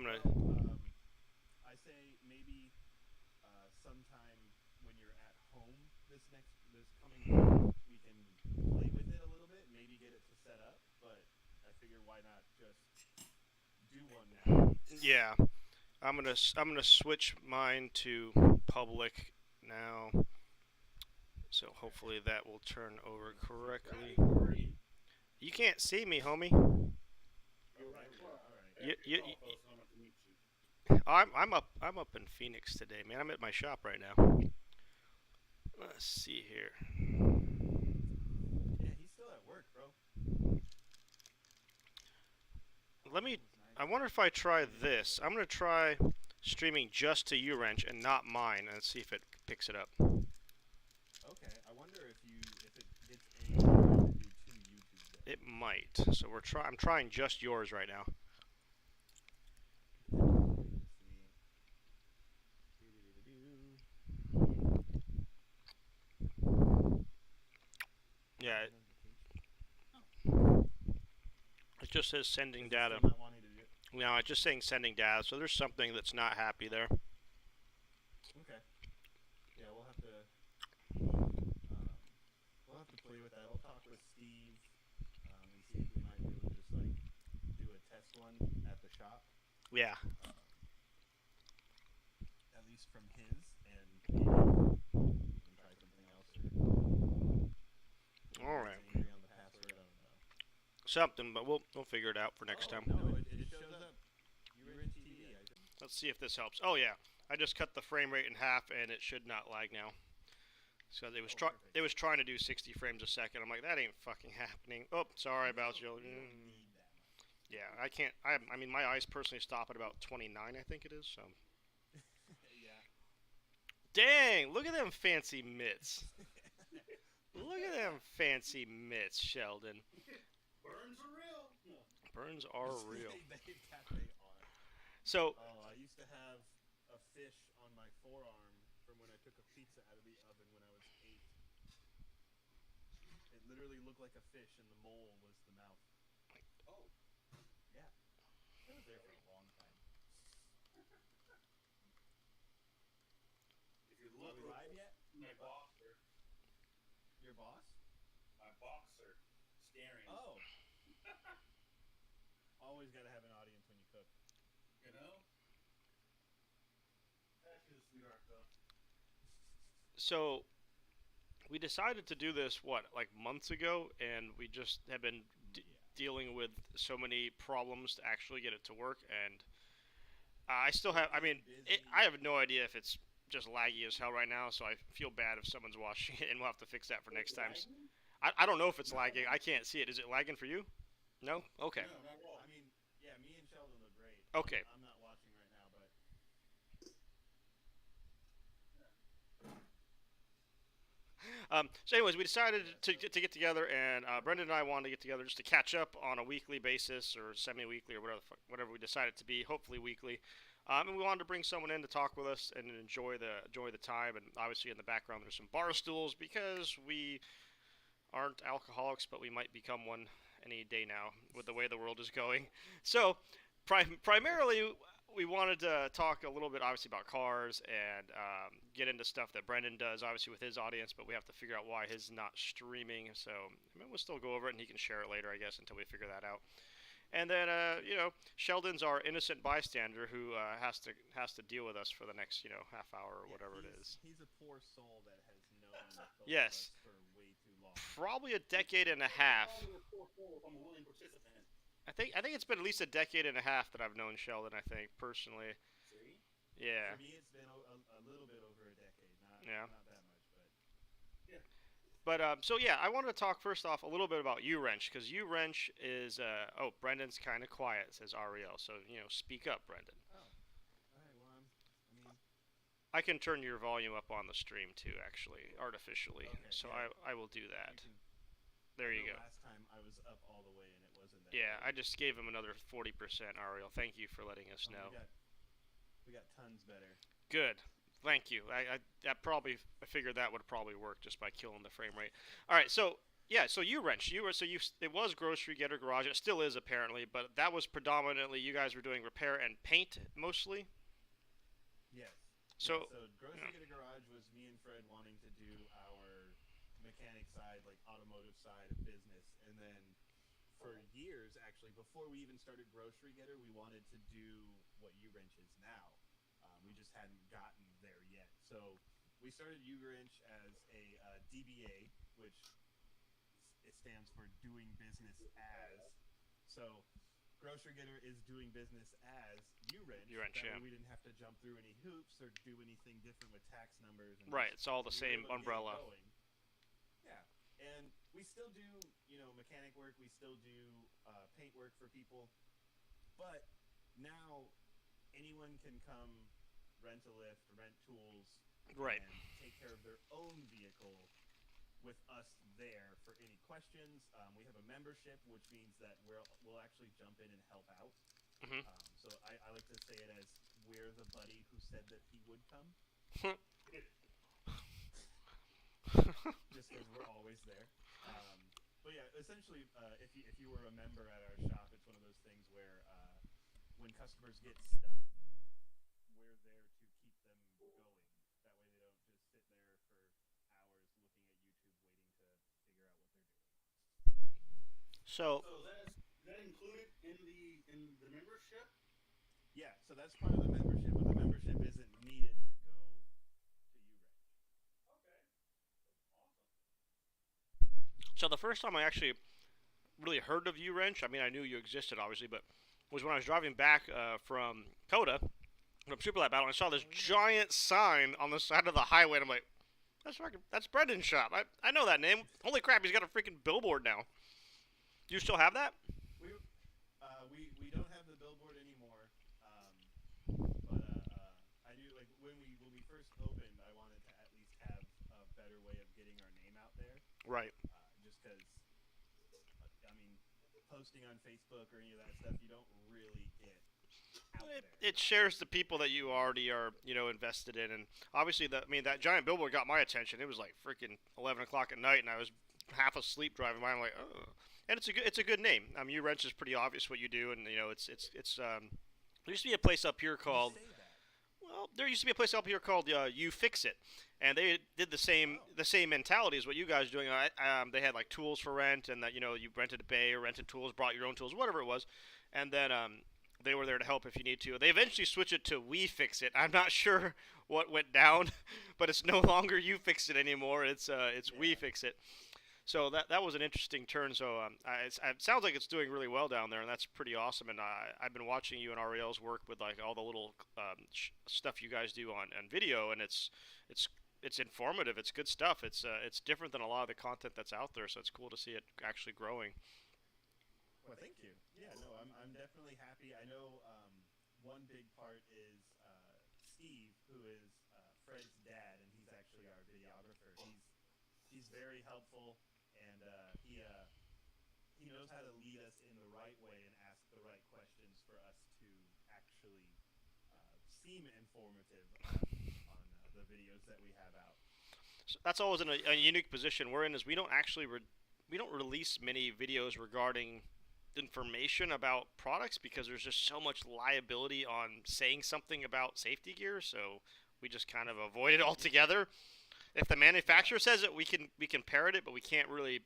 gonna. Well, I say maybe sometime when you're at home this coming week, we can play with it a little bit, maybe get it to set up. But I figure why not just do one now? Yeah, I'm gonna switch mine to public now. So Okay. hopefully that will turn over correctly. Ready? Three. You can't see me, homie. You're Oh, right. there we go. Well, All right. You, after your you, call, you, fellas, I'm going to meet you. I'm up in Phoenix today, man. I'm at my shop right now. Let's see here. Yeah, he's still at work, bro. Let Oh, me. that was nice. I wonder if I try Maybe not this. yet. I'm gonna try streaming just to UWrench and not mine, and see if it picks it up. Okay. I wonder if it gets angry trying to do two YouTubes at It once. might. So I'm trying just yours right now. Let's see. Do-do-do-do-do. Yeah, Pending notification. Oh, it just says sending is it data. still not wanting to do it? No, it's just saying sending data. So there's something that's not happy there. Okay. Yeah, we'll have to play with that. I'll talk with Steve and see if we might be able to just like do a test one at the shop, Yeah. at least from his, and maybe we can try something else. Or maybe All he right. gets angry on the password. I don't know. Something, but we'll figure it out for next Oh time. no, it shows up. You're in TV. Let's see if this helps. Oh yeah, I just cut the frame rate in half, and it should not lag now. So Oh, perfect. it was trying to do 60 frames a second. I'm like, that ain't fucking happening. Oh, sorry about you. You don't need that much. Yeah, I can't. I mean, my eyes personally stop at about 29, I think it is. So, Yeah. dang, look at them fancy mitts. Look at them fancy mitts, Sheldon. Burns are real. No. Burns are real. They are. So, Oh, I used to have a fish on my forearm from when I took a pizza out of the oven when I was 8. It literally looked like a fish, and the mole was the mouth. Oh, Yeah, it was there for a long time. if you Are look we real live close, yet? my boxer, Your boss? my boxer, staring. Oh. Always got to have an audience when you cook. You know? She's a sweetheart, though. so we decided to do this like months ago, and we just have been Yeah. dealing with so many problems to actually get it to work. And I still have. I mean, I have no idea if it's just laggy as hell right now. So I feel bad if someone's watching it, and we'll have to fix that for next time. Lagging? I don't know if it's lagging. I can't see it. Is it lagging for you? No. Okay. No, not at all. I mean, yeah, me and Sheldon look great. Okay. I'm not watching right now, but So, anyways, we decided to get together, and Brendan and I wanted to get together just to catch up on a weekly basis or semi-weekly or whatever we decide it to be. Hopefully weekly. And we wanted to bring someone in to talk with us and enjoy the time. And obviously, in the background, there's some bar stools because we aren't alcoholics, but we might become one any day now with the way the world is going. So, primarily, we wanted to talk a little bit, obviously, about cars and get into stuff that Brendan does, obviously, with his audience, but we have to figure out why his not streaming. So, I mean, we'll still go over it, and he can share it later, I guess, until we figure that out. And then, Sheldon's our innocent bystander who has to deal with us for the next, half hour or yeah, whatever it is. he's a poor soul that has known both Yes. of us for way too long. Probably a decade and a I'll half. do a 4-4 if I'm a willing participant. I think it's been at least a decade and a half that I've known Sheldon. I think personally, See? yeah, For me, it's been a little bit over a decade, yeah. not that much, but Yeah. But so yeah, I wanted to talk first off a little bit about UWrench because UWrench is oh, Brendan's kind of quiet, says Ariel. So speak up, Brendan. oh, all right. Well, I mean, I can turn your volume up on the stream too, actually, artificially. Okay, So yeah. I will do you that. can. There I you know go. Last time I was up all the way and it wasn't that. Yeah, good. I just gave him another 40%, Ariel. Thank you for letting us Oh, know. we got tons better. Good. Thank you. I figured that would probably work just by killing the frame rate. All right, so Yeah, so you wrench. You were so you. It was Grocery Getter Garage. It still is apparently, but that was predominantly you guys were doing repair and paint mostly. Yes. Yeah. So, So yeah, Grocery Get a Garage was me and Fred wanting to do our mechanic side, like automotive side of business, and then for years, actually, before we even started Grocery Getter, we wanted to do what U Wrench is now. We just hadn't gotten there yet. So we started U Wrench as a DBA, which it stands for Doing Business As. So Grocery Getter is doing business as U you Wrench. wrench. That way Yeah, we didn't have to jump through any hoops or do anything different with tax numbers, and right. just It's all the we were same able to get it umbrella. going. Yeah, and we still do mechanic work. We still do paint work for people, but now anyone can come rent a lift, rent tools, Right. and take care of their own vehicle with us there for any questions. We have a membership, which means that we'll actually jump in and help out. Hmm. So I like to say it as we're the buddy who said that he would come, just because we're always there. But yeah, essentially, if you were a member at our shop, it's one of those things where when customers get stuck, we're there to keep them going. That way, they don't just sit there for hours looking at YouTube waiting to figure out what they're doing. So, So is that included in the membership? Yeah, so that's part of the membership, but the membership isn't needed to go to URench. Okay, awesome. so the first time I actually really heard of U Wrench, I mean, I knew you existed, obviously, but was when I was driving back from Coda from Super Lab Battle, and I saw this Oh yeah. giant sign on the side of the highway, and I'm like, that's Brendan's shop. I know that name. Holy crap, he's got a freaking billboard now. Do you still have that? We don't have the billboard anymore. But I do like when we first opened, I wanted to at least have a better way of getting our name out there. Right. Just because, I mean, posting on Facebook or any of that stuff, you don't really get out there. It shares the people that you already are, invested in, and obviously, that giant billboard got my attention. It was like freaking 11 o'clock at night, and I was half asleep driving by. I'm like, oh, and it's a good name. U Wrench is pretty obvious what you do, and it's. There used to be a place up here You called say that. Well, there used to be a place up here called You Fix It, and they did the same Oh. the same mentality as what you guys are doing. They had like tools for rent, and that you rented a bay or rented tools, brought your own tools, whatever it was, and then they were there to help if you need to. They eventually switched it to We Fix It. I'm not sure what went down, but it's no longer You Fix It anymore. It's We Yeah. Fix It. So that was an interesting turn. So it sounds like it's doing really well down there, and that's pretty awesome. And I've been watching you and Ariel's work with like all the little stuff you guys do on video, and it's it's informative. It's good stuff. It's different than a lot of the content that's out there. So it's cool to see it actually growing. Well, thank you. Yeah, no, I'm definitely happy. I know one big part is Steve, who is Fred's dad, and he's actually our videographer. He's very helpful, and he knows how to lead us in the right way and ask the right questions for us to actually seem informative on the videos that we have out. So that's always in a unique position we're in is we don't release many videos regarding information about products because there's just so much liability on saying something about safety gear. So we just kind of avoid it altogether. If the Yeah, manufacturer says it, we can parrot it, but we can't really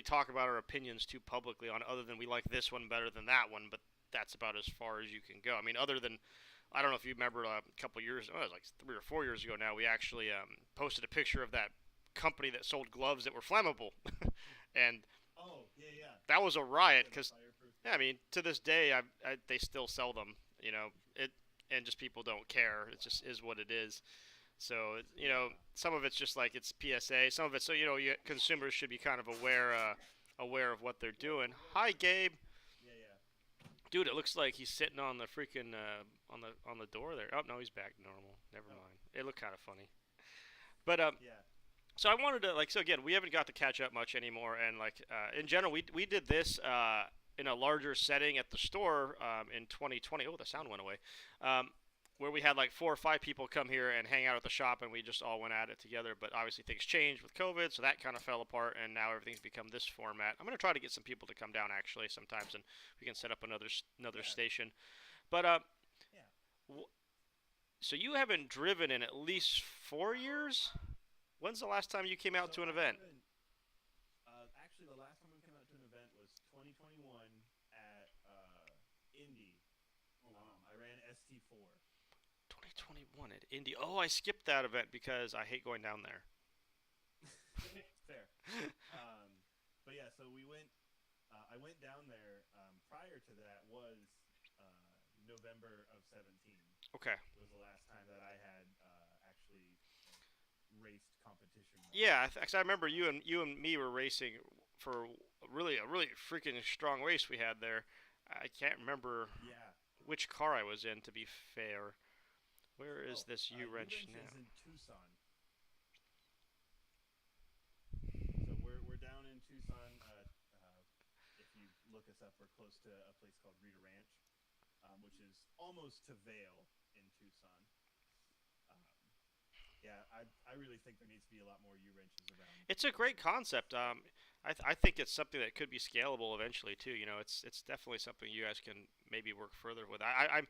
talk about our opinions too publicly on other than we like this one better than that one. But that's about as far as you can go. I mean, other than I don't know if you remember a couple years, oh, it was like 3 or 4 years ago now. We actually posted a picture of that company that sold gloves that were flammable, and oh, yeah, yeah. that was a riot Yeah, the because fireproof yeah, I gloves. mean to this day they still sell them. It and just people don't care. It just Wow. is what it is. So Yeah. some of it's just like it's PSA. Some of it's so consumers should be kind of aware of what they're doing. Hi, Gabe. Yeah, yeah. Dude, it looks like he's sitting on the freaking on the door there. Oh no, he's back to normal. Never Oh, mind. It looked kind of funny. But yeah. so I wanted to so again, we haven't got to catch up much anymore, and like in general, we did this in a larger setting at the store in 2020. Oh, the sound went away. Um, where we had like 4 or 5 people come here and hang out at the shop, and we just all went at it together. But obviously things changed with COVID, so that kind of fell apart, and now everything's become this format. I'm gonna try to get some people to come down actually sometimes, and we can set up another Yeah, station. But yeah. so you haven't driven in at least 4 years. When's the last time you came out So to an I event? haven't. Actually, the last time we came out to an event was 2021 at Indy. Oh wow. I ran ST4. 2021 at Indy. Oh, I skipped that event because I hate going down there. Fair. Um, but yeah, so we went. I went down there. Prior to that was November of 17 Okay. was the last time that I had actually raced competition wise. Yeah, 'cause I remember you and me were racing for a really freaking strong race we had there. I can't remember Yeah. which car I was in, to be fair. Where is Oh, this U U wrench Wrench is now? in Tucson. So we're down in Tucson. If you look us up, we're close to a place called Rita Ranch, which is almost to Vail in Tucson. Um, yeah, I really think there needs to be a lot more U wrenches around It's a around great concept. I think it's something that could be scalable eventually too. It's definitely something you guys can maybe work further with. I'm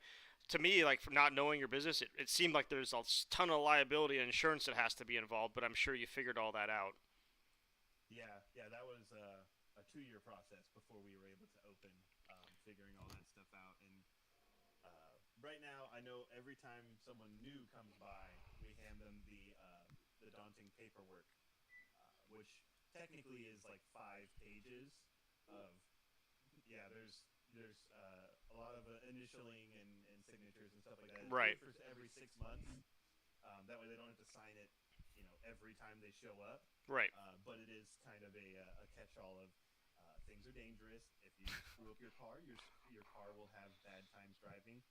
to me, like, from not knowing your business, it seemed like there's a ton of liability and insurance that has to be involved. But I'm sure you figured all that out. Yeah, yeah, that was a 2 year process before we were able to open, figuring all that stuff out. And right now, I know every time someone new comes by, we hand them the daunting paperwork, which technically is like 5 pages of yeah. There's a lot of initialing and signatures and stuff like that. It's Right. good for every 6 months. That way they don't have to sign it, every time they show up. Right. But it is kind of a catch-all of things are dangerous. If you screw up your car, your car will have bad times driving,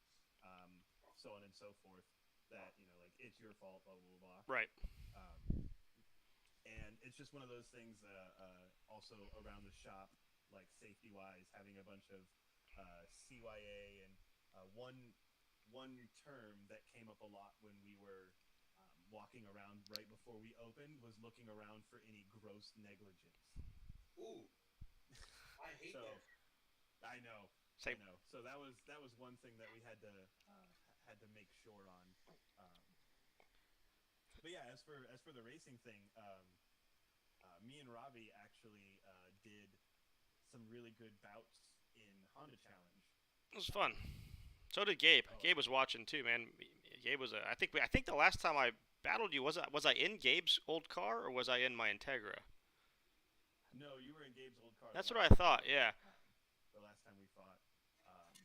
so on and so forth. That like it's your fault, blah blah blah. Right. Um, and it's just one of those things. Also around the shop, like safety wise, having a bunch of CYA and one term that came up a lot when we were walking around right before we opened was looking around for any gross negligence. Ooh, I hate So that. I know, I Same. know. So that was one thing that we had to make sure on. But yeah, as for the racing thing, me and Robbie actually did some really good bouts in Honda Challenge. It was fun. So did Gabe. Oh Gabe was watching too, man. Gabe was. I think the last time I battled you was I in Gabe's old car or was I in my Integra? no, you were in Gabe's old car That's what I thought. Yeah. the last time we fought. Um,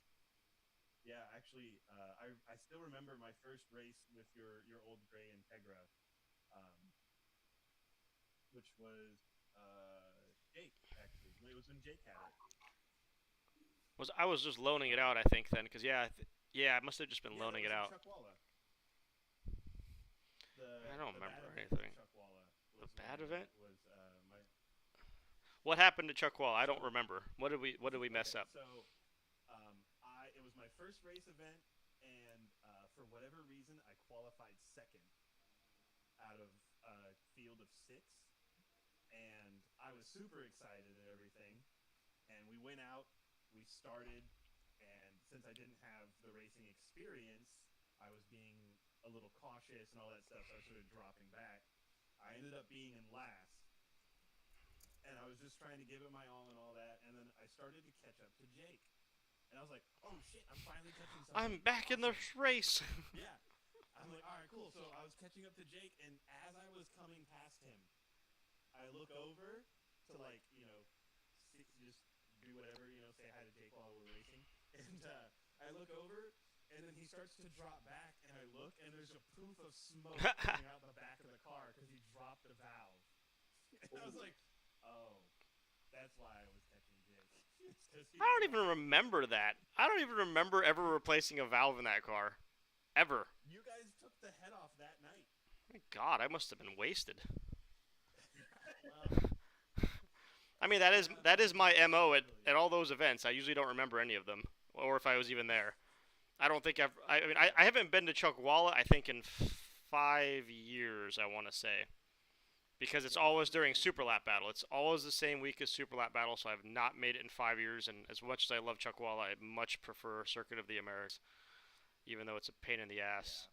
yeah, actually, I still remember my first race with your old gray Integra, um, which was Jake. Actually, it was when Jake had it. I was just loaning it Um, out, I think, then, because yeah, I must have just been yeah, that loaning was it in out. Chuckwalla. I don't The bad remember event anything. in Chuckwalla The was bad when event? was my What happened to Chuck Wall? I don't so remember. What did we mess okay, up? so I it was my first race event, and for whatever reason, I qualified second out of a field of six, and I was super excited and everything. And we went out, we started, and since I didn't have the racing experience, I was being a little cautious and all that stuff, so I started dropping back. I ended up being in last, and I was just trying to give it my all and all that, and then I started to catch up to Jake. And I was like, oh shit, I'm finally catching I'm somebody. back in the Awesome. race. Yeah. I'm like, all right, cool. So I was catching up to Jake, and as I was coming past him, I look over to, like, just do whatever, say hi to Jake while we're racing. And I look over, and then he starts to drop back, and I look, and there's a poof of smoke coming out the back of the car because he dropped the valve. And I was like, oh, that's why I was catching Jake. It's because he I don't even dropped. remember that. I don't even remember ever replacing a valve in that car, ever. You guys took the head off that night. My God, I must have been wasted. Well, I mean, that is my mo at all those events. I usually don't remember any of them, or if I was even there. I don't think I mean, I haven't been to Chuckwalla. I think in 5 years. I want to say because it's Yeah, always this is during the Super Lap Battle. It's always the same week as Super Lap Battle, so I've not made it in 5 years. And as much as I love Chuckwalla, I much prefer Circuit of the Americas, even though it's a pain in the yeah. ass.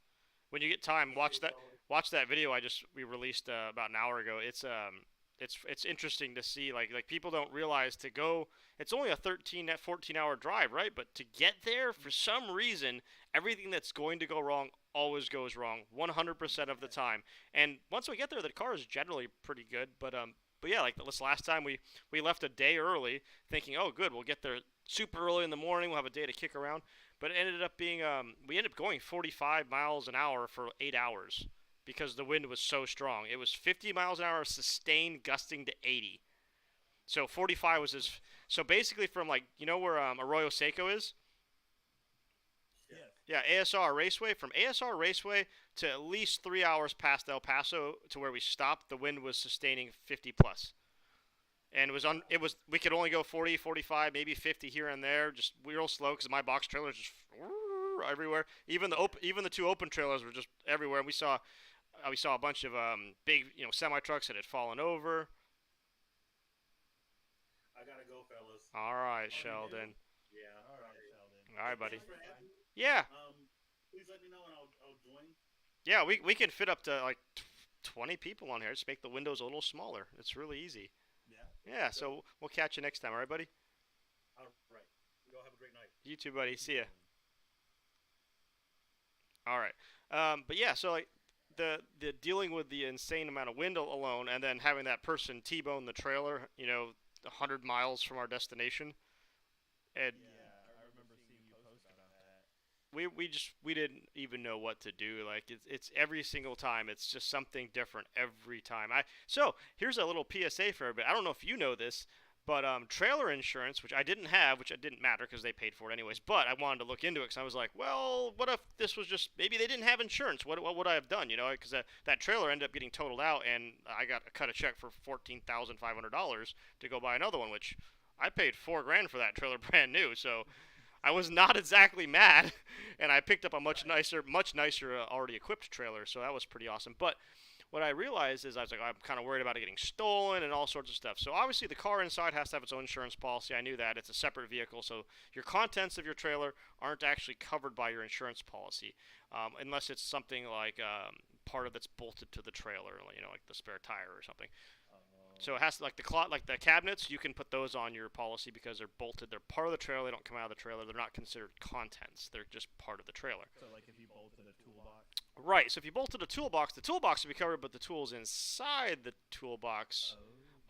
When you get time, Yeah, it's always watch that video we released about an hour ago. It's interesting to see like people don't realize to go. It's only a 13 at 14-hour drive, right? But to get there, for some reason, everything that's going to go wrong always goes wrong 100% of the Yes. time. And once we get there, the car is generally pretty good. But yeah, like this last time we left a day early, thinking, oh good, we'll get there super early in the morning. We'll have a day to kick around. But it ended up being we ended up going 45 miles an hour for 8 hours because the wind was so strong. It was 50 miles an hour sustained, gusting to 80. So 45 was his. So basically, from like where Arroyo Seco is, yeah. Yes. yeah, ASR Raceway. From ASR Raceway to at least 3 hours past El Paso to where we stopped, the wind was sustaining 50 plus. And it was we could only go 40, 45, maybe 50 here and there, just real slow because my box trailers just everywhere. Even the two open trailers were just everywhere. And we saw a bunch of big semi trucks that had fallen over. I gotta go, fellas. All right, Oh, you do? Sheldon. Yeah. All right, Sheldon. All right, But buddy. thanks for having me. Yeah, Please let me know and I'll join. yeah, we can fit up to like 20 people on here. Just make the windows a little smaller. It's really easy. Yeah. Yeah, so we'll catch you next time. All right, buddy. All right. You all have a great night. You too, buddy. See ya. Mm. All right. But yeah, so like the dealing with the insane amount of wind alone, and then having that person T-bone the trailer, 100 miles from our destination, and Yeah, I remember seeing you post about that. we didn't even know what to do. Like it's every single time. It's just something different every time. So here's a little PSA for everybody. I don't know if you know this. But trailer insurance, which I didn't have, which it didn't matter because they paid for it anyways. But I wanted to look into it because I was like, well, what if this was just maybe they didn't have insurance? What would I have done? Because that trailer ended up getting totaled out, and I got cut a check for $14,500 to go buy another one, which I paid $4,000 for that trailer brand new. So I was not exactly mad, and I picked up a much Right. nicer already equipped trailer. So that was pretty awesome. But what I realized is I was like, I'm kind of worried about it getting stolen and all sorts of stuff. So obviously the car inside has to have its own insurance policy. I knew that. It's a separate vehicle, so your contents of your trailer aren't actually covered by your insurance policy, unless it's something like part of that's bolted to the trailer, like the spare tire or something. So it Oh. has to, like the cabinets, you can put those on your policy because they're bolted. They're part of the trailer. They don't come out of the trailer. They're not considered contents. They're just part of the trailer. So like if you bolted a toolbox. Right. So if you bolted a toolbox, the toolbox would be covered, but the tools inside the toolbox.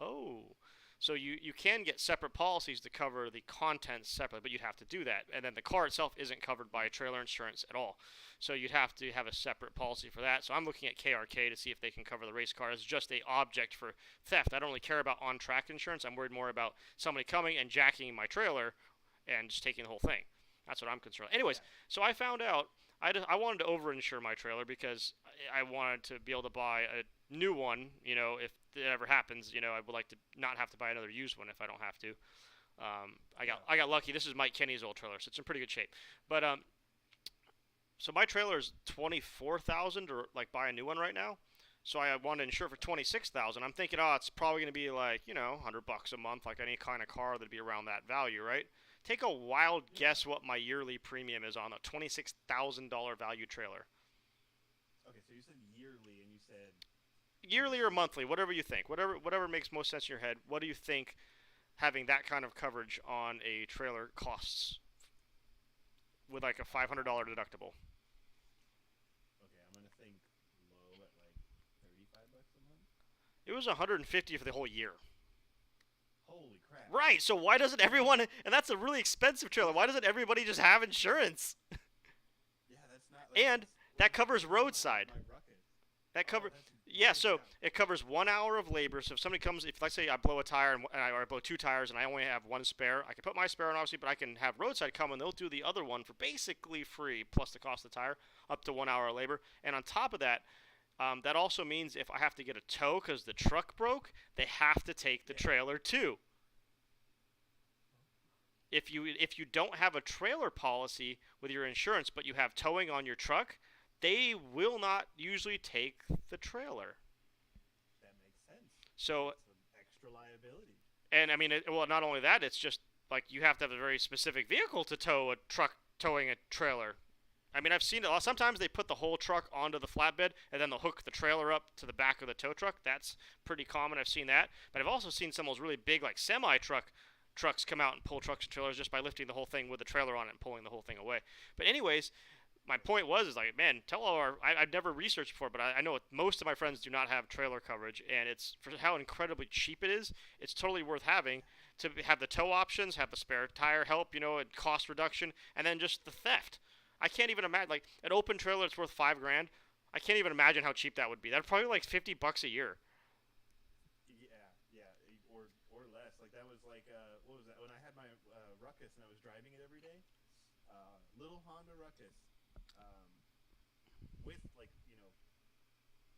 Oh. Oh. So you can get separate policies to cover the contents separately, but you'd have to do that. And then the car itself isn't covered by trailer insurance at all. So you'd have to have a separate policy for that. So I'm looking at KRK to see if they can cover the race car as just a object for theft. I don't really care about on-track insurance. I'm worried more about somebody coming and jacking my trailer and just taking the whole thing. That's what I'm concerned. Anyways, Yeah. so I found out I wanted to overinsure my trailer because I wanted to be able to buy a new one. If it ever happens, I would like to not have to buy another used one if I don't have to. I got lucky. This is Mike Kenny's old trailer, so it's in pretty good shape. But so my trailer is 24,000 to like buy a new one right now. So I want to insure for 26,000. I'm thinking, oh, it's probably going to be like $100 a month, like any kind of car that'd be around that value, right? Take a wild guess what my yearly premium is on a $26,000 value trailer. Okay, so you said yearly, and you said Yearly or monthly, whatever you think, whatever makes most sense in your head. What do you think having that kind of coverage on a trailer costs with like a $500 deductible? okay. I'm gonna think low at like $35 a month. It was 150 for the whole year. Holy crap! Right. So why doesn't everyone? And that's a really expensive trailer. Why doesn't everybody just have insurance? Yeah, that's not. And that's that like covers my roadside. ruckus. That cover. That's Yeah, good so stuff. it covers 1 hour of labor. So if somebody comes, if let's say I blow a tire or I blow two tires and I only have one spare, I can put my spare on obviously, but I can have roadside come and they'll do the other one for basically free plus the cost of the tire, up to 1 hour of labor. And on top of that, that also means if I have to get a tow because the truck broke, they have to take the Yeah. trailer too. if you don't have a trailer policy with your insurance, but you have towing on your truck, they will not usually take the trailer. That makes sense. So, It's an extra liability. and I mean, well, not only that, it's just like you have to have a very specific vehicle to tow a truck towing a trailer. I mean, I've seen it. Sometimes they put the whole truck onto the flatbed and then they'll hook the trailer up to the back of the tow truck. That's pretty common. I've seen that. But I've also seen some of those really big, like semi trucks come out and pull trucks and trailers just by lifting the whole thing with the trailer on it and pulling the whole thing away. But anyways, my point was is like, man, tell all our I've never researched before, but I know most of my friends do not have trailer coverage, and it's for how incredibly cheap it is. It's totally worth having to have the tow options, have the spare tire help, and cost reduction, and then just the theft. I can't even imagine like an open trailer that's worth 5 grand. I can't even imagine how cheap that would be. That'd probably like $50 a year. Yeah, yeah, or less. Like that was like what was that? When I had my Ruckus and I was driving it every day, little Honda Ruckus, um, with like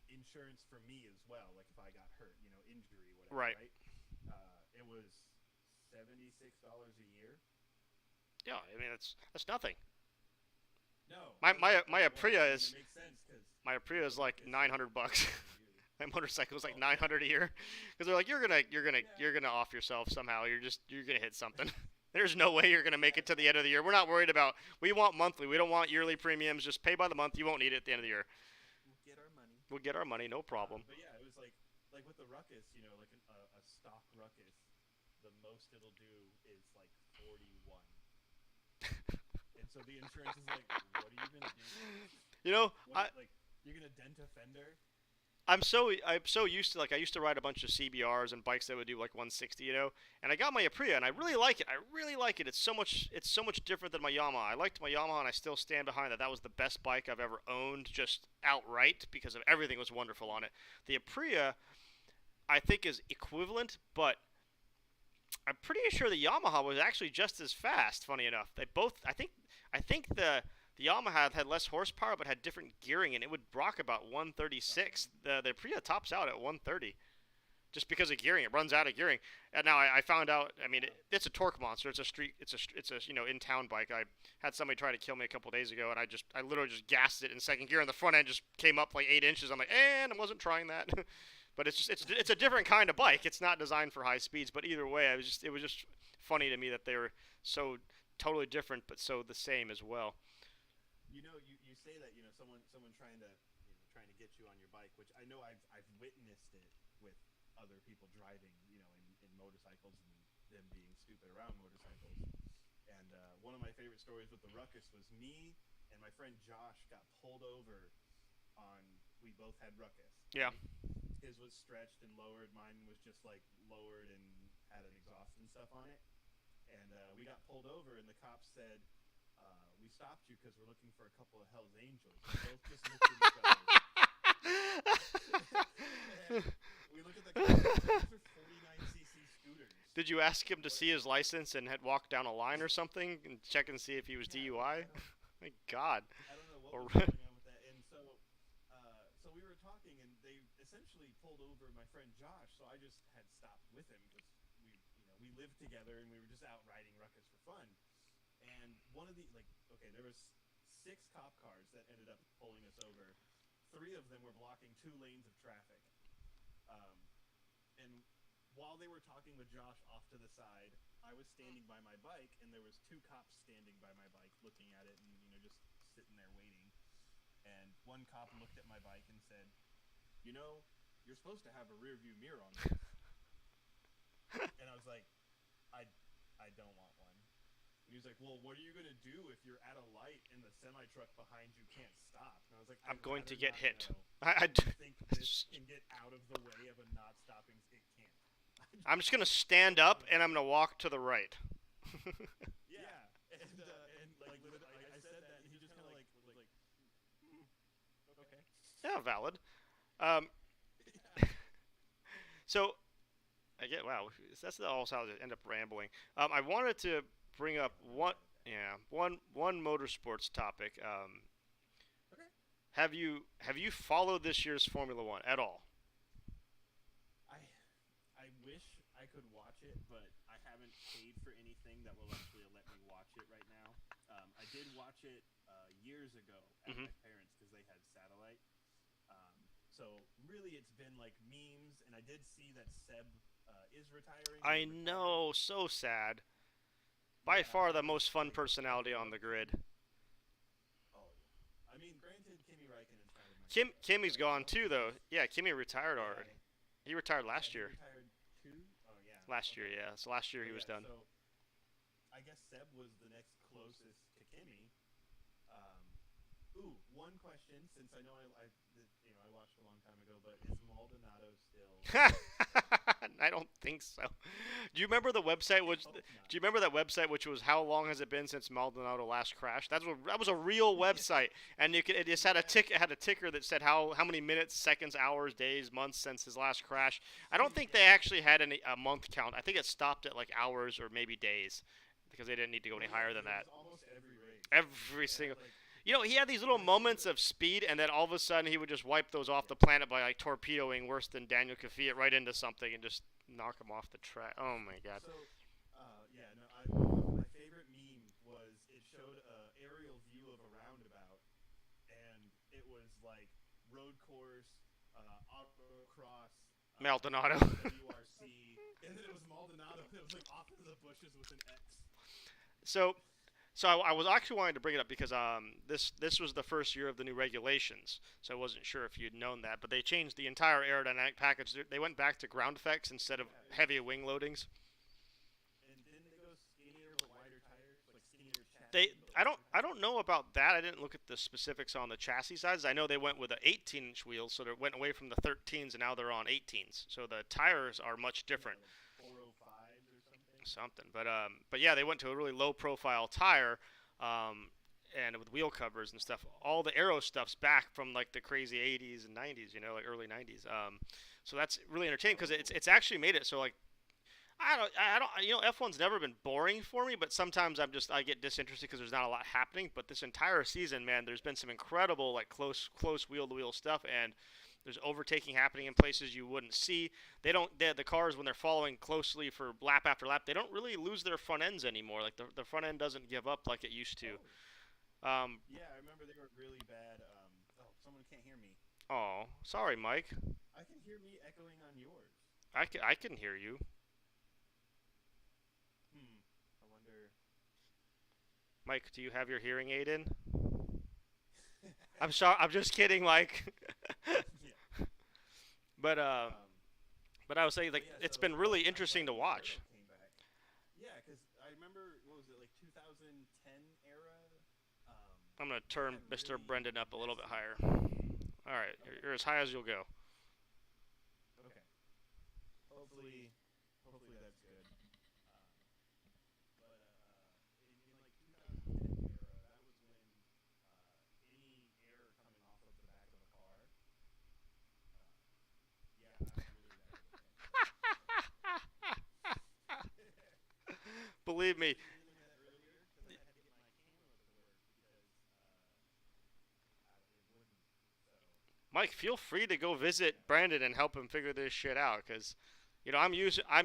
insurance for me as well. Like if I got hurt, injury, whatever. Right. Right. It was $76 a year. Yeah, I mean that's nothing. No, My no, my no, my it Aprilia wasn't. is It makes sense because my Aprilia is like Ruckus $900. yearly. My motorcycle is like Oh, 900 a year because they're like yeah, you're gonna off yourself somehow. You're gonna hit something. There's no way you're gonna make it to the end of the year. We're not worried about. We want monthly. We don't want yearly premiums. Just pay by the month. You won't need it at the end of the year. we'll get our money. We'll get our money, no problem. But yeah, it was like with the Ruckus, like a stock Ruckus, the most it'll do is like 41. And so the insurance is like, what are you gonna do? You know, Like you're gonna dent a fender? I'm so used to like I used to ride a bunch of CBRs and bikes that would do like 160, and I got my Aprilia and I really like it. I really like it. It's so much different than my Yamaha. I liked my Yamaha and I still stand behind that. That was the best bike I've ever owned, just outright because of everything was wonderful on it. The Aprilia I think is equivalent, but I'm pretty sure the Yamaha was actually just as fast. Funny enough, they both. I think the Yamaha had less horsepower but had different gearing, and it would rock about 136. The Aprilia tops out at 130, just because of gearing. It runs out of gearing. And now I found out. I mean, it's a torque monster. It's a street. It's a in town bike. I had somebody try to kill me a couple days ago, and I literally just gassed it in second gear, and the front end just came up like 8 inches. I'm like, and I wasn't trying that. But it's a different kind of bike. It's not designed for high speeds. But either way, it was just funny to me that they were so totally different, but so the same as well. You say that someone trying to get you on your bike, which I know I've witnessed it with other people driving, in motorcycles and them being stupid around motorcycles. And one of my favorite stories with the Ruckus was me and my friend Josh got pulled over on. We both had Ruckus. Yeah. Right? His was stretched and lowered. Mine was just like lowered and had an exhaust and stuff on it. And we got pulled over, and the cops said, "We stopped you because we're looking for a couple of Hell's Angels." We both just looked at each other. And we looked at the cops and said, "These are 49cc scooters." Did you ask him to see his license and had walked down a line or something and check and see if he was DUI? My God. I don't know what Or was going on with that. And so we were talking, and they essentially pulled over my friend Josh. So I just had stopped with him because we lived together and we were just out riding Ruckus for fun. And one of the there was 6 cop cars that ended up pulling us over. 3 of them were blocking 2 lanes of traffic. And while they were talking with Josh off to the side, I was standing by my bike, and there was 2 cops standing by my bike, looking at it, and just sitting there waiting. And one cop looked at my bike and said, "You're supposed to have a rear view mirror on this." And I was like, I don't want one. And he was like, "Well, what are you gonna do if you're at a light and the semi truck behind you can't stop?" And I was like, I'm "I'd going to rather get not hit. know. I I think this can get out of the way of a not stopping. It can't." I'm just gonna stand up and I'm gonna walk to the right. Yeah, and I said that, and he just kind of like was like, okay. Yeah, valid. So I get That's also how I end up rambling. I wanted to bring up one motorsports topic. Okay. Have you followed this year's Formula One at all? I wish I could watch it, but I haven't paid for anything that will actually years ago at Hmm. my parents because they had satellite. So really, it's been like memes, and I did see that Seb is retiring or I he retired. know, so sad. By Yeah, far I the was most fun like, I would personality on love the to. grid. Oh yeah. I mean, granted, Kimi Räikkönen's kind of my hero, Kimmy's but gone too, though. he's Yeah, Kimmy retired yeah, already. He retired yeah, last he year. retired too. Oh yeah, Last year, okay. yeah. So last year he But was yeah, done. so I guess Seb was the next closest to Kimi. Um, one question, since I know I watched a long time ago, but is Maldonado still there? I don't think so. Do you remember the website? I Which hope do not. you remember that website? Which was how long has it been since Maldonado last crashed? That was a real website, and it just had a Yeah, tick. It had a ticker that said how many minutes, seconds, hours, days, months since his last crash. I don't think they yeah. actually had a month count. I think it stopped at like hours or maybe days because they didn't need to go any Well, yeah, higher than because it that. was almost every race. Every It had single. like He had these little when it came moments to of speed, and then all of a sudden he would just wipe those off yeah, the planet by like torpedoing worse than Daniel Kvyat right into something and just knock him off the track. Oh my god. so yeah, no, my favorite meme was it showed a aerial view of a roundabout, and it was like road course, autocross, Maldonado. WRC, and then it was Maldonado. It was like off into the bushes with an X. so I was actually wanting to bring it up because this was the first year of the new regulations, so I wasn't sure if you'd known that, but they changed the entire aerodynamic package. They went back to ground effects instead of Yeah, heavy wing loadings. and didn't they go skinnier but wider tires, like skinnier They chassis but I don't wider I tires? don't know about that. I didn't look at the specifics on the chassis size. I know they went with an 18-inch wheels, so they went away from the 13s and now they're on 18s. So the tires are much Yeah, different. like 405s or something. Something, but yeah, they went to a really low profile tire, um, and with wheel covers and stuff. All the aero stuff's back from like the crazy 80s and 90s, like early 90s. So that's really entertaining because Oh, it's actually made it so like I don't F1's never been boring for me, but sometimes I get disinterested because there's not a lot happening. But this entire season, man, there's been some incredible like close wheel to wheel stuff, and there's overtaking happening in places you wouldn't see. The cars when they're following closely for lap after lap, they don't really lose their front ends anymore. Like the front end doesn't give up like it used to. oh, Um, yeah, I remember they were really bad. Oh, someone can't hear me. oh, sorry, Mike. I can hear me echoing on yours. I can hear you. I wonder. Mike, do you have your hearing aid in? I'm sorry. I'm just kidding, Mike. Yeah. but Um, but I was saying but like yeah, it's so been really I'm interesting glad to the watch. aero came back. Yeah, because I remember what was it like 2010 era. I'm gonna They turn had Mr. really Brendan up a little bit messy. higher. All right, Okay. you're as high as you'll go. Okay. Hopefully, hopefully that's good. Um, but in like 2010 era, that was when any air coming off of the back of a car, uh, yeah, that was really bad. Okay, Believe I me, was dealing with that earlier because I had to get my camera to work because it wouldn't. So Mike, feel free to go yeah, visit Brandon and help him figure this shit out, cause I'm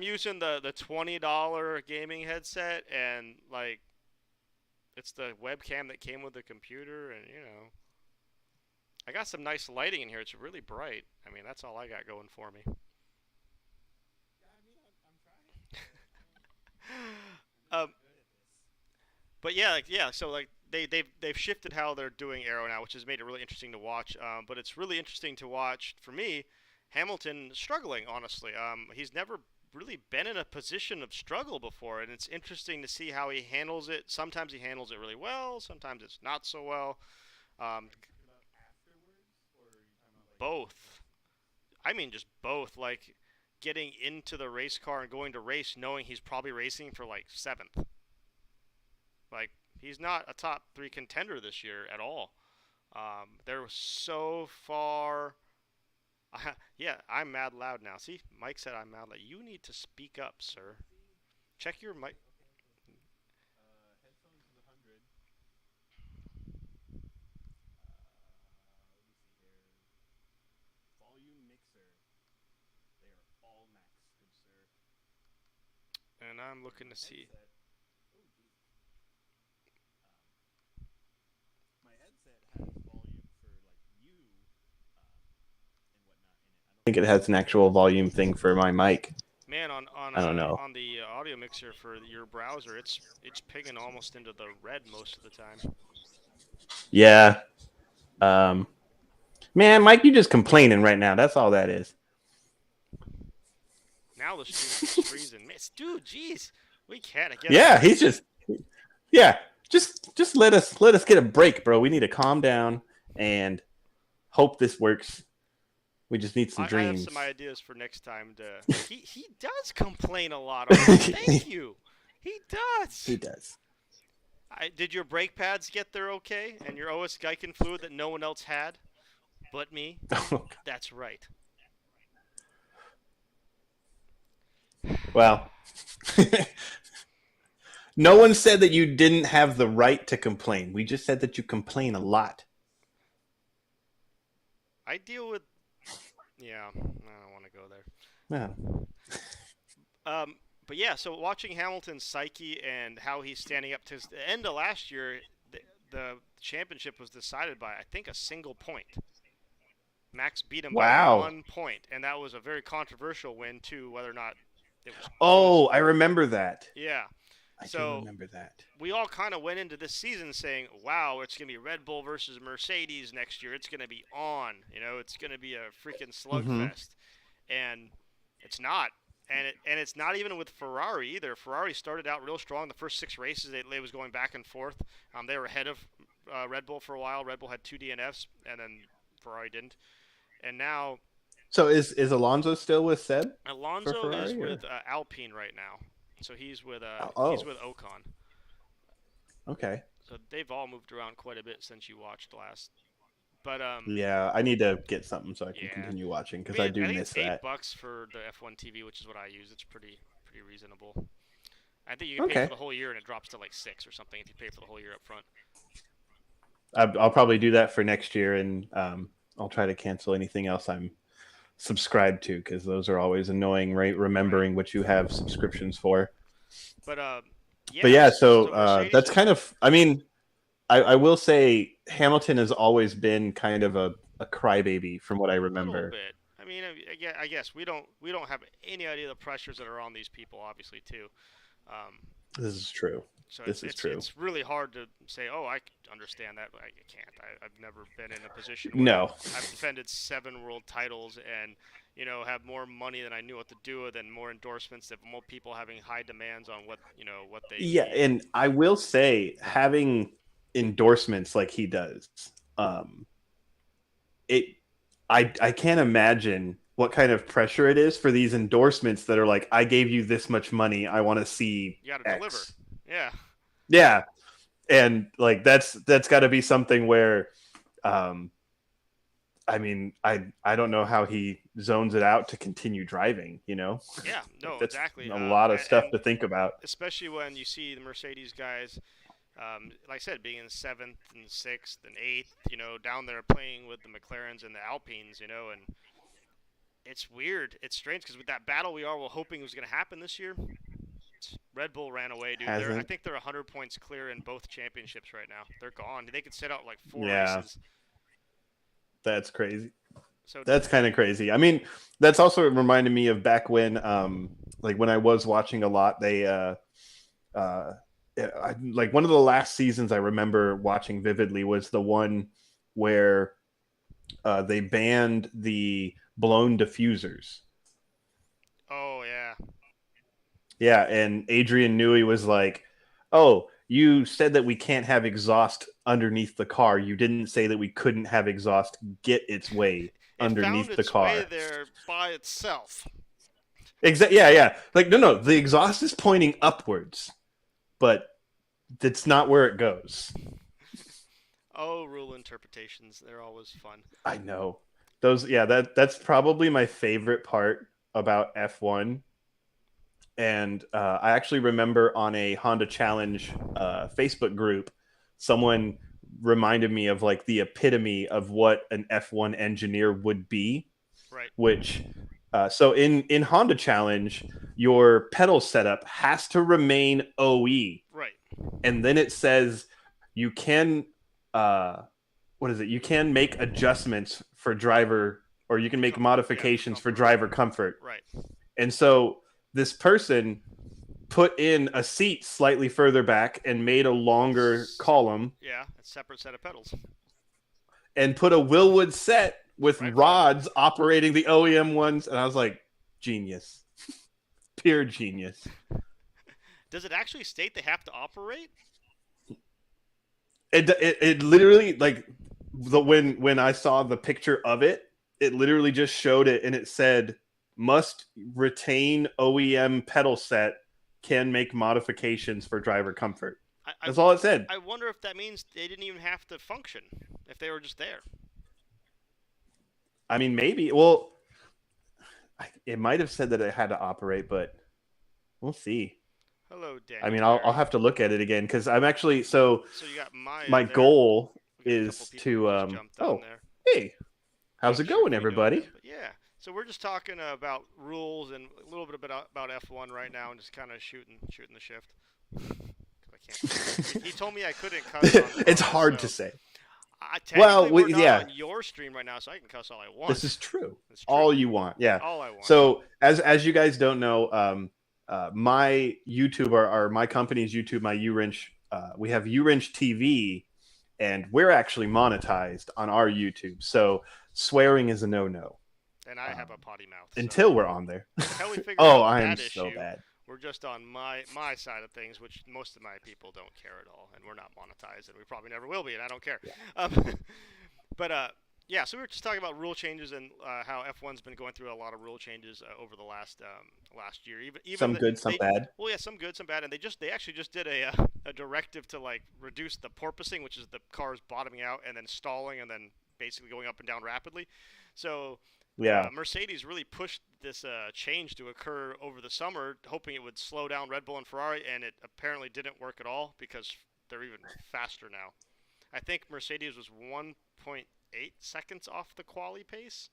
using the $20 gaming headset and like it's the webcam that came with the computer and I got some nice lighting in here. It's really bright. I mean, that's all I got going for me. yeah. I mean, I'm trying, but I'm just um, not good at this. but yeah, yeah. So like they've shifted how they're doing Arrow now, which has made it really interesting to watch. But it's really interesting to watch for me. Hamilton struggling, honestly. He's never really been in a position of struggle before, and it's interesting to see how he handles it. Sometimes he handles it really well. Sometimes it's not so well. Um, Are you talking about afterwards, or are you talking about like both. racing? I mean, just both. Like getting into the race car and going to race, knowing he's probably racing for like seventh. Like he's not a top three contender this year at all. They're so far. Yeah, I'm mad loud now. See, Mike said I'm mad loud. You need to speak up, sir. See, Check your mic. okay, okay, okay. Headphones is 100. Let me see here. Volume mixer. They are all max, good sir. And I'm And looking my to see. headset. Oh Jesus. Um, my headset headset has volume for like you and whatnot in it. I I don't think know it if has an actual volume thing for my mic. Man, I don't know. on the audio mixer for your browser, it's pinging almost into the red most of the time. Yeah. Um, man, Mike, you just complaining right now. That's all that is. Now the stream keeps freezing. Man, dude, jeez, we can't get a Yeah, break. he's just yeah. Just let us get a break, bro. We need to calm down and hope this works. We just need some I have some dreams. ideas for next time. He does complain a lot on this. Thank you. He He does. does. Did your brake pads get there okay? And your OS Geiken fluid that no one else had but me? That's right. Well, no one said that you didn't have the right to complain. We just said that you complain a lot. I deal with. Yeah, I don't want to go there. Yeah. Um, but yeah, so watching Hamilton's psyche and how he's standing up to the end of last year, the championship was decided by I think a single point. Max beat him by Wow. 1 point, and that was a very controversial win too. Whether or not Oh, I remember that. yeah. I do So remember that. we all kind of went into this season saying, "Wow, it's gonna be Red Bull versus Mercedes next year. It's gonna be on. It's gonna be a freaking Mm-hmm. slugfest," and it's not. And it's not even with Ferrari either. Ferrari started out real strong. The first 6 races, they was going back and forth. They were ahead of Red Bull for a while. Red Bull had 2 DNFs, and then Ferrari didn't. And now So is Alonso still with Seb for Alonso is Ferrari? Or? with Alpine right now. So he's Oh, with Ocon. okay. So they've all moved around quite a bit since you watched last. But Yeah, I need to get something so I can yeah. continue watching I because I mean, do I think miss it's eight that. bucks for the F1 TV, which is what I use. It's pretty reasonable. I think you can pay for Okay. the whole year, and it drops to like 6 or something if you pay for the whole year up front. I'll probably do that for next year, and I'll try to cancel anything else I'm subscribed to because those are always annoying, right? Remembering what you have subscriptions for. But But yeah. yeah, So so Mercedes that's just kind of. I mean, I will say Hamilton has always been kind of a crybaby from what I a little remember. bit. I mean, I guess we don't have any idea the pressures that are on these people, obviously too. Um, This is true. so This is true. it's really hard to say, oh, I understand that, but I can't. I've never been in a position where No. I've defended 7 world titles and have more money than I knew what to do with, and more endorsements, that more people having high demands on what they Yeah, need. and I will say having endorsements like he does, um, it I can't imagine what kind of pressure it is for these endorsements that are like, I gave you this much money, I want to see You got to deliver. X. Yeah. Yeah, and like that's got to be something where, um, I mean, I don't know how he zones it out to continue driving. Yeah. Like No. that's Exactly. a lot of stuff And to think about. especially when you see the Mercedes guys, like I said, being in 7th and 6th and 8th, down there playing with the McLarens and the Alpines, and it's weird. It's strange because with that battle we all were hoping was going to happen this year, Red Bull ran away, dude. I Hasn't. think they're 100 points clear in both championships right now. They're gone. They could sit out like 4 Yeah, races. that's crazy. So That's kind of crazy. I mean, that's also reminded me of back when, like when I was watching a lot. Like one of the last seasons I remember watching vividly was the one where they banned the blown diffusers. oh yeah, Yeah, and Adrian Newey was like, "Oh, you said that we can't have exhaust underneath the car. You didn't say that we couldn't have exhaust get its way it found underneath the its way car." there by itself. Yeah, yeah. Like no, the exhaust is pointing upwards, but that's not where it goes. Oh, rule interpretations—they're always fun. I know. Those yeah, that's probably my favorite part about F1. And I actually remember on a Honda Challenge Facebook group, someone reminded me of like the epitome of what an F1 engineer would be, Right. which so in Honda Challenge, your pedal setup has to remain OE, Right. and then it says you can what is it? You can make adjustments for driver, or you can make modifications for comfort. driver comfort. Right. And so this person put in a seat slightly further back and made a longer column Yeah, a separate set of pedals. and put a Willwood set with Right. rods operating the OEM ones. And I was like, genius. Pure genius. Does it actually state they have to operate? It literally, like, when I saw the picture of it, it literally just showed it and it said, must retain OEM pedal set, can make modifications for driver comfort. That's all it said. I wonder if that means they didn't even have to function, if they were just there. I mean, maybe. Well, it might have said that it had to operate, but we'll see. Hello, Dan. I mean, I'll have to look at it again because I'm actually so you got Maya my there. goal We got a is couple people to who just jumped on there. hey, how's it Not sure going, if we know everybody? them, but yeah. So we're just talking about rules and a little bit about F1 right now, and just kind of shooting the shift. 'Cause I can't. He told me I couldn't cuss. It's hard to say. Well, we're not on your stream right now, so I can cuss all I want. This is true. It's true. All you want, yeah. All I want. So as you guys don't know, my YouTube or my company's YouTube, my UWrench, we have UWrench TV, and we're actually monetized on our YouTube. So swearing is a no-no. And I have a potty mouth. Until we're on there. Until we figure Oh, out I that am issue, so bad. we're just on my side of things, which most of my people don't care at all, and we're not monetized, and we probably never will be, and I don't care. Yeah. But so we were just talking about rule changes and how F1's been going through a lot of rule changes over the last year. Even Some good, some bad. Well, yeah, some good, some bad, and they actually just did a directive to like reduce the porpoising, which is the cars bottoming out and then stalling and then basically going up and down rapidly. So Yeah. Mercedes really pushed this change to occur over the summer, hoping it would slow down Red Bull and Ferrari, and it apparently didn't work at all because they're even faster now. I think Mercedes was 1.8 seconds off the quali pace.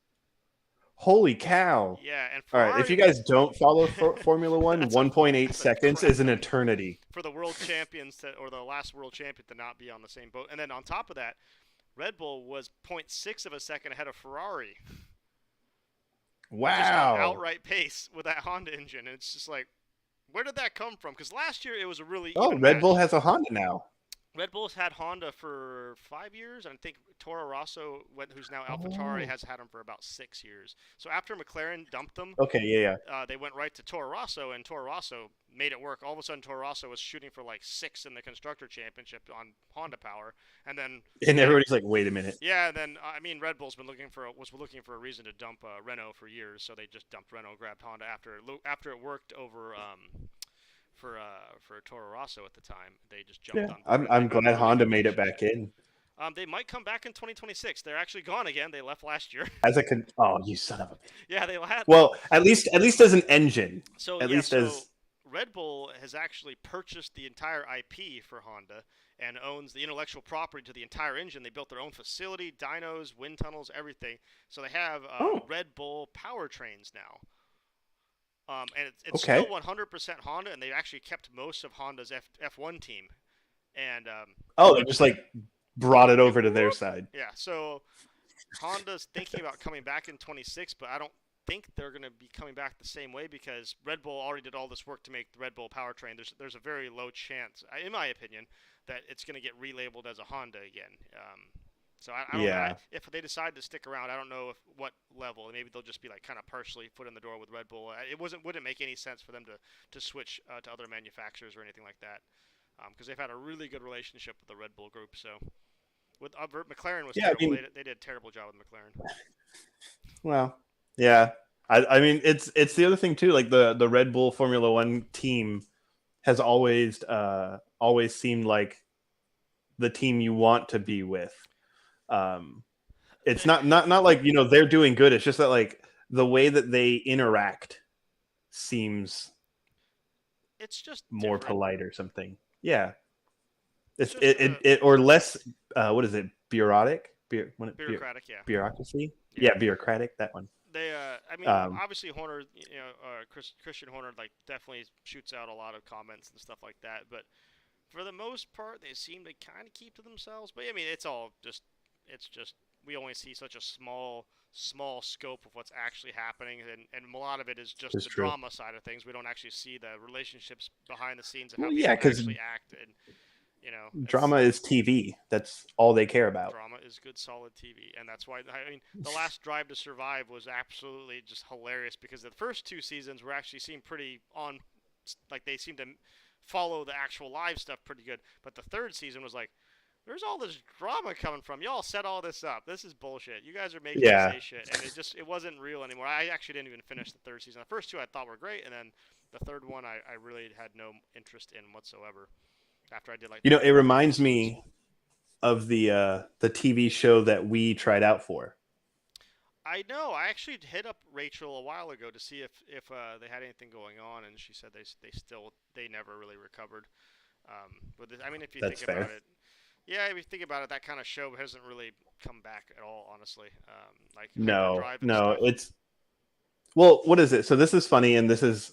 Holy cow. Yeah, and All Ferrari, right, if you guys don't follow Formula One, That's 1.8 seconds is an precedent. eternity. for the world champions or the last world champion to not be on the same boat. And then on top of that, Red Bull was 0.6 of a second ahead of Ferrari. Wow. Just on outright pace with that Honda engine. And it's just like, where did that come from? Because last year it was a really even Red Bull match. has a Honda now. Red Bull's had Honda for 5 years, and I think Toro Rosso, who's now AlphaTauri, has had them for about 6 years. So after McLaren dumped them, Okay, yeah. they went right to Toro Rosso, and Toro Rosso made it work. All of a sudden, Toro Rosso was shooting for like 6 in the Constructor Championship on Honda power, and then And everybody's like, wait a minute. yeah, and then I mean Red Bull's been looking for a reason to dump Renault for years, so they just dumped Renault, grabbed Honda after it worked over. For Toro Rosso at the time, they just jumped Yeah, on. I'm glad Honda made it back in. They might come back in 2026. They're actually gone again. They left last year. Oh, you son of a bitch. Yeah, they left. Well, at least as an engine. So Red Bull has actually purchased the entire IP for Honda and owns the intellectual property to the entire engine. They built their own facility, dynos, wind tunnels, everything. So they have Red Bull powertrains now. And it's Okay. still 100% Honda, and they actually kept most of Honda's F1 team. And they just like brought it over to their side. yeah, so Honda's thinking about coming back in 26, but I don't think they're going to be coming back the same way because Red Bull already did all this work to make the Red Bull powertrain. There's a very low chance, in my opinion, that it's going to get relabeled as a Honda again. So I don't know. If they decide to stick around, I don't know what level. Maybe they'll just be like kind of partially foot in the door with Red Bull. It wouldn't make any sense for them to switch to other manufacturers or anything like that, because they've had a really good relationship with the Red Bull group. So with McLaren was terrible. They did a terrible job with McLaren. Well, yeah. I mean, it's the other thing too. Like the Red Bull Formula One team has always seemed like the team you want to be with. It's not like, they're doing good. It's just that like the way that they interact seems it's just more different. polite or something. Yeah. It's Just or less what is it? Bureaucratic? Bureaucratic, yeah. Bureaucracy? Yeah. Yeah, bureaucratic, that one. They, obviously Horner, Christian Horner, like definitely shoots out a lot of comments and stuff like that. But for the most part, they seem to kind of keep to themselves. But I mean, it's all just it's just we only see such a small scope of what's actually happening, and a lot of it is just It's the true. drama side of things. We don't actually see the relationships behind the scenes of how Well, people yeah, because actually act, and it's drama is TV. That's all they care about. drama is good solid TV, and that's why I mean the last Drive to Survive was absolutely just hilarious because the first two seasons were actually seemed pretty on, like they seemed to follow the actual live stuff pretty good, but the third season was like, where's all this drama coming from? Y'all set all this up. This is bullshit. You guys are making me Yeah. say shit, and it wasn't real anymore. I actually didn't even finish the third season. The first two I thought were great, and then the third one I really had no interest in whatsoever. After I did like You know, it three reminds episodes. me of the TV show that we tried out for. I know. I actually hit up Rachel a while ago to see if they had anything going on, and she said they never really recovered. But I mean, if you That's think about fair. it, yeah, if you think about it, that kind of show hasn't really come back at all, honestly. Like No, Hyperdrive and no, stuff. it's well, what is it? So this is funny, and this is